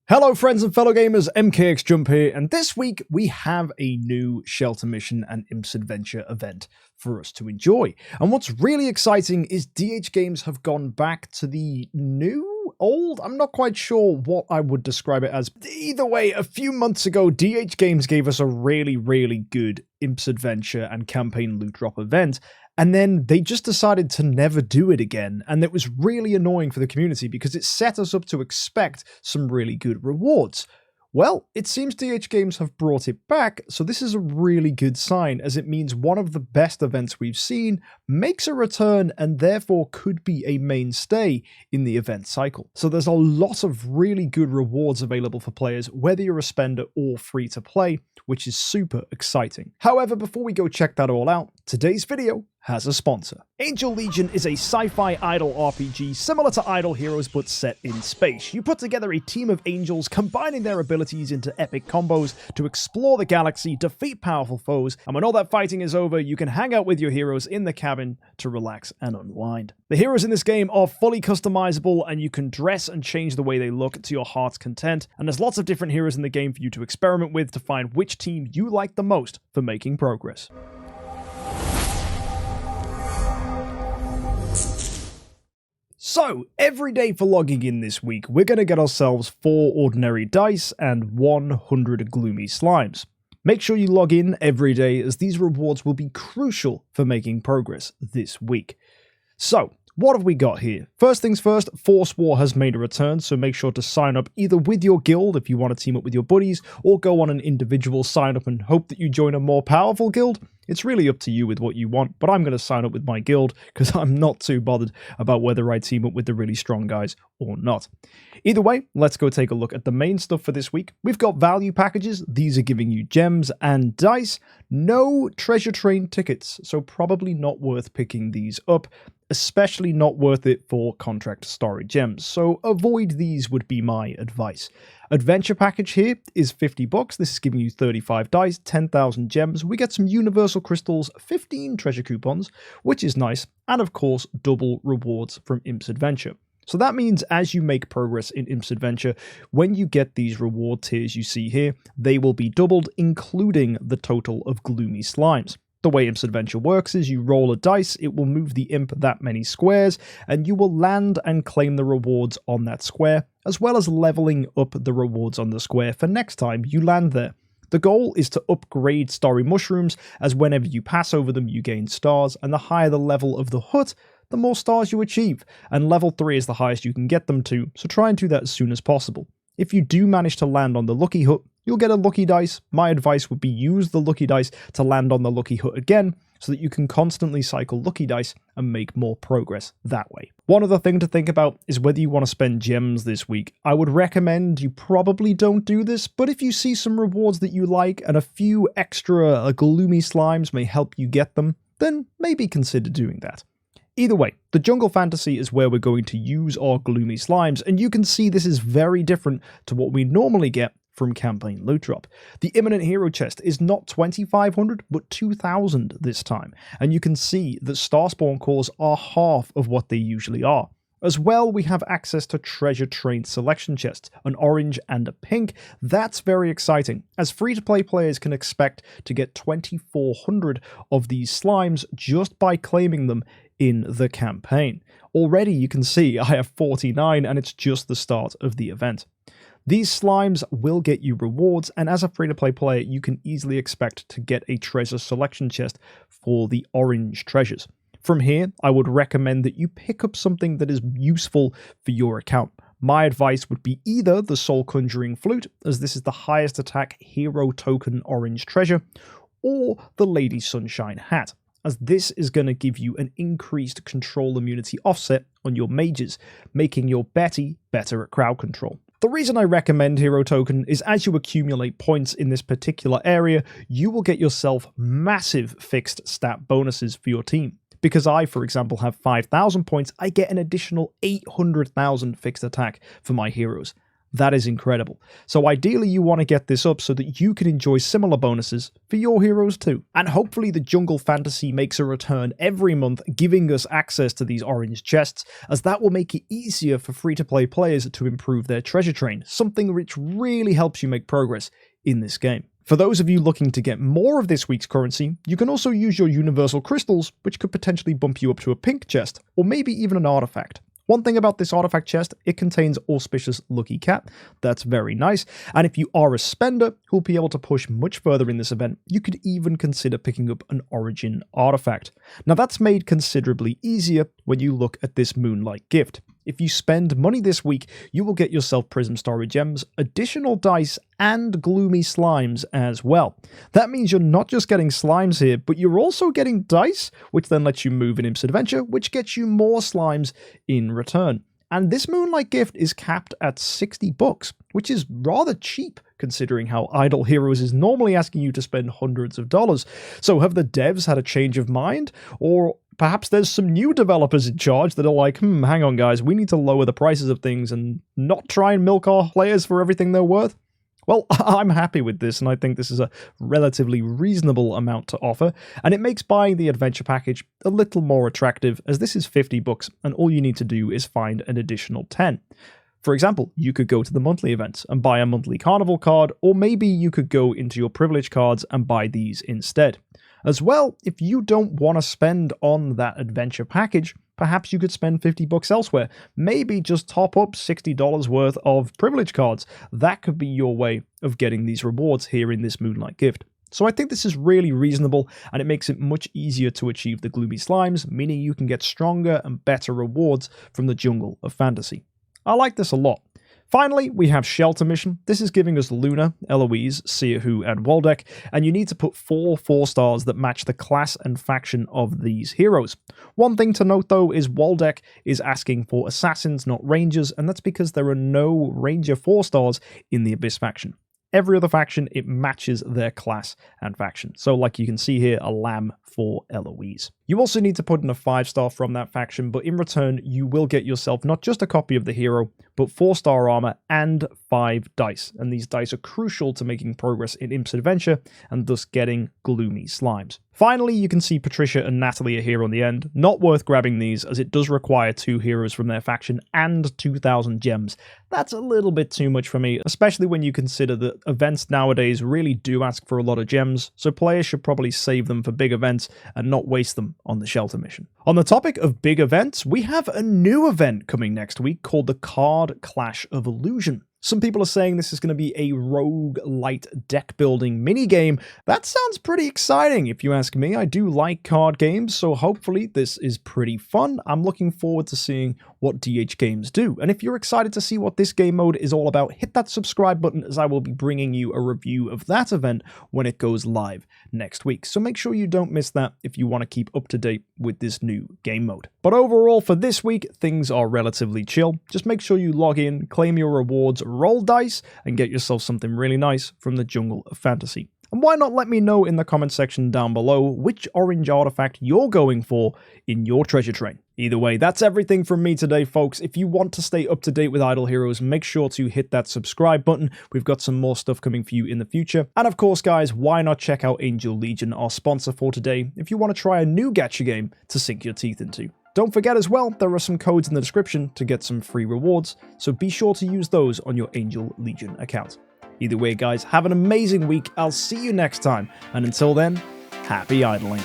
Hello friends and fellow gamers, MKxJUMP here, and this week we have a new Shelter Mission and Imps Adventure event for us to enjoy. And what's really exciting is DH Games have gone back to the old? I'm not quite sure what I would describe it as. Either way, a few months ago, DH Games gave us a really good Imps Adventure and Campaign Loot Drop event, and then they just decided to never do it again, and it was really annoying for the community because it set us up to expect some really good rewards. Well, it seems DH Games have brought it back, so this is a really good sign, as it means one of the best events we've seen makes a return and therefore could be a mainstay in the event cycle. So there's a lot of really good rewards available for players, whether you're a spender or free to play, which is super exciting. However, before we go check that all out, today's video has a sponsor. Angel Legion is a sci-fi idle RPG similar to Idle Heroes but set in space. You put together a team of angels combining their abilities into epic combos to explore the galaxy, defeat powerful foes, and when all that fighting is over, you can hang out with your heroes in the cabin to relax and unwind. The heroes in this game are fully customizable and you can dress and change the way they look to your heart's content, and there's lots of different heroes in the game for you to experiment with to find which team you like the most for making progress. So, every day for logging in this week, we're going to get ourselves 4 ordinary dice and 100 gloomy slimes. Make sure you log in every day, as these rewards will be crucial for making progress this week. So, what have we got here? First things first, Force War has made a return, so make sure to sign up either with your guild if you want to team up with your buddies, or go on an individual sign up and hope that you join a more powerful guild. It's really up to you with what you want, but I'm going to sign up with my guild because I'm not too bothered about whether I team up with the really strong guys or not. Either way, let's go take a look at the main stuff for this week. We've got value packages. These are giving you gems and dice. No treasure train tickets, so probably not worth picking these up, especially not worth it for contract story gems, so avoid these would be my advice. Adventure package here is $50. This is giving you 35 dice, 10,000 gems. We get some universal crystals, 15 treasure coupons, which is nice, and of course double rewards from Imps Adventure. So that means as you make progress in Imps Adventure, when you get these reward tiers you see here, they will be doubled, including the total of gloomy slimes. The way Imps Adventure works is you roll a dice, it will move the imp that many squares, and you will land and claim the rewards on that square, as well as leveling up the rewards on the square for next time you land there. The goal is to upgrade starry mushrooms, as whenever you pass over them you gain stars, and the higher the level of the hut, the more stars you achieve, and level 3 is the highest you can get them to, so try and do that as soon as possible. If you do manage to land on the lucky hut, you'll get a lucky dice. My advice would be use the lucky dice to land on the lucky hut again, so that you can constantly cycle lucky dice and make more progress that way. One other thing to think about is whether you want to spend gems this week. I would recommend you probably don't do this, but if you see some rewards that you like and a few extra gloomy slimes may help you get them, then maybe consider doing that. Either way, the Jungle Fantasy is where we're going to use our gloomy slimes, and you can see this is very different to what we normally get from Campaign Loot Drop. The Imminent Hero chest is not 2,500, but 2,000 this time, and you can see that Starspawn cores are half of what they usually are. As well, we have access to treasure train selection chests, an orange and a pink. That's very exciting, as free-to-play players can expect to get 2,400 of these slimes just by claiming them in the campaign. Already you can see I have 49 and it's just the start of the event. These slimes will get you rewards, and as a free-to-play player you can easily expect to get a treasure selection chest for the orange treasures. From here, I would recommend that you pick up something that is useful for your account. My advice would be either the Soul Conjuring Flute, as this is the highest attack hero token orange treasure, or the Lady Sunshine Hat, as this is going to give you an increased control immunity offset on your mages, making your Betty better at crowd control. The reason I recommend Hero Token is as you accumulate points in this particular area, you will get yourself massive fixed stat bonuses for your team. Because I, for example, have 5,000 points, I get an additional 800,000 fixed attack for my heroes. That is incredible. So ideally you want to get this up so that you can enjoy similar bonuses for your heroes too. And hopefully the Jungle Fantasy makes a return every month, giving us access to these orange chests, as that will make it easier for free-to-play players to improve their treasure train, something which really helps you make progress in this game. For those of you looking to get more of this week's currency, you can also use your universal crystals, which could potentially bump you up to a pink chest, or maybe even an artifact. One thing about this artifact chest, it contains Auspicious Lucky Cat. That's very nice. And if you are a spender who'll be able to push much further in this event, you could even consider picking up an Origin artifact. Now that's made considerably easier when you look at this Moonlight gift. If you spend money this week, you will get yourself Prism Starry Gems, additional dice, and gloomy slimes as well. That means you're not just getting slimes here, but you're also getting dice, which then lets you move in Imp's Adventure, which gets you more slimes in return. And this Moonlight gift is capped at $60, which is rather cheap considering how Idle Heroes is normally asking you to spend hundreds of dollars. So have the devs had a change of mind? Or perhaps there's some new developers in charge that are like, hang on guys, we need to lower the prices of things and not try and milk our players for everything they're worth? Well, I'm happy with this, and I think this is a relatively reasonable amount to offer, and it makes buying the adventure package a little more attractive, as this is $50, and all you need to do is find an additional 10. For example, you could go to the monthly events and buy a monthly carnival card, or maybe you could go into your privilege cards and buy these instead. As well, if you don't want to spend on that adventure package, perhaps you could spend $50 elsewhere. Maybe just top up $60 worth of privilege cards. That could be your way of getting these rewards here in this Moonlight gift. So I think this is really reasonable, and it makes it much easier to achieve the gloomy slimes, meaning you can get stronger and better rewards from the Jungle of Fantasy. I like this a lot. Finally, we have Shelter Mission. This is giving us Luna, Eloise, Seahu, and Waldeck, and you need to put 4 4-stars that match the class and faction of these heroes. One thing to note though is Waldeck is asking for assassins, not rangers, and that's because there are no ranger 4-stars in the Abyss faction. Every other faction, it matches their class and faction. So like you can see here, a lamb for Eloise. You also need to put in a 5-star from that faction, but in return, you will get yourself not just a copy of the hero, but 4-star armor and 5 dice. And these dice are crucial to making progress in Imp's Adventure and thus getting gloomy slimes. Finally, you can see Patricia and Natalie are here on the end. Not worth grabbing these, as it does require 2 heroes from their faction and 2,000 gems. That's a little bit too much for me, especially when you consider that events nowadays really do ask for a lot of gems, so players should probably save them for big events and not waste them on the Shelter Mission. On the topic of big events, we have a new event coming next week called the Card Clash of Illusion. Some people are saying this is going to be a rogue-light deck-building minigame. That sounds pretty exciting, if you ask me. I do like card games, so hopefully this is pretty fun. I'm looking forward to seeing what DH Games do. And if you're excited to see what this game mode is all about, hit that subscribe button, as I will be bringing you a review of that event when it goes live next week. So make sure you don't miss that if you want to keep up to date with this new game mode. But overall, for this week, things are relatively chill. Just make sure you log in, claim your rewards, roll dice, and get yourself something really nice from the Jungle of Fantasy. And why not let me know in the comment section down below which orange artifact you're going for in your treasure train. Either way, that's everything from me today, folks. If you want to stay up to date with Idle Heroes, make sure to hit that subscribe button. We've got some more stuff coming for you in the future. And of course, guys, why not check out Angel Legion, our sponsor for today, if you want to try a new gacha game to sink your teeth into. Don't forget as well, there are some codes in the description to get some free rewards, so be sure to use those on your Angel Legion account. Either way, guys, have an amazing week. I'll see you next time, and until then, happy idling.